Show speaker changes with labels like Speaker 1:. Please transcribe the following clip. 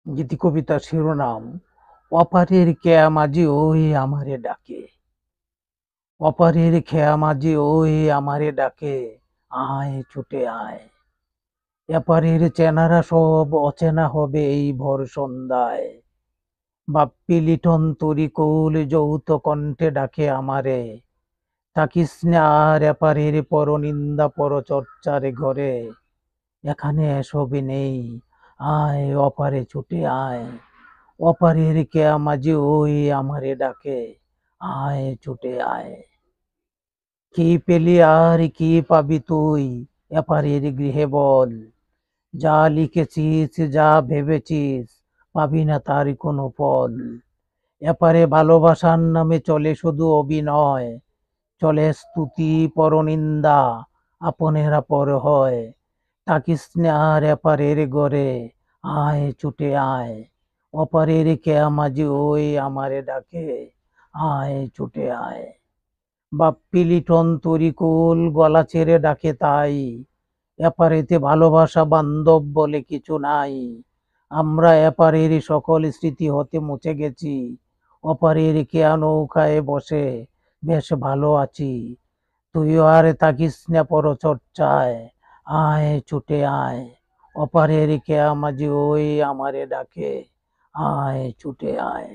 Speaker 1: গীতিকবিতার শিরোনাম অপারের কেয়া মাঝি ওই আমারে ডাকে। অপারের খেয়া মাঝি ওই আমারে ডাকে, আয় ছুটে আয়। এপারের চেনারা সব অচেনা হবে এই ভোর সন্ধ্যায়। বাপ্পি লিটন তরিকুল যৌথ কণ্ঠে ডাকে আমারে, থাকিস না আর এপারের পরনিন্দা পরচর্চার ঘরে। এখানে এসবই নেই, আয় অপারে ছুটে আয়। অপারের কেয়া মাঝি ওই আমারে ডাকে, আয় ছুটে আয়। কি পেলি আর কি পাবি তুই এপারের গৃহে বল। যা লিখেছিস যা ভেবেছিস পাবি না তার কোনো ফল। এপারে ভালোবাসার নামে চলে শুধু অভিনয়, চলে স্তুতি পরনিন্দা, আপনেরা পর হয়। থাকিস না আর এপারের গড়ে, আয় ছুটে আয়। অপারের কেয়া মাঝি ওই আমারে ডাকে, আয় ছুটে আয়। বাপ্পি লিটন তরিকুল গলা ছেড়ে ডাকে তাই, এপারেতে ভালোবাসা বান্ধব বলে কিছু নাই। আমরা এপারের সকল স্মৃতি হতে মুছে গেছি, অপারের কেয়া নৌকায় বসে বেশ ভালো আছি। তুইও আর থাকিস না পরচর্চায়, আয় ছুটে আয়। অপারের কেয়া মাঝি ওই আমারে ডাকে, আয় ছুটে আয়।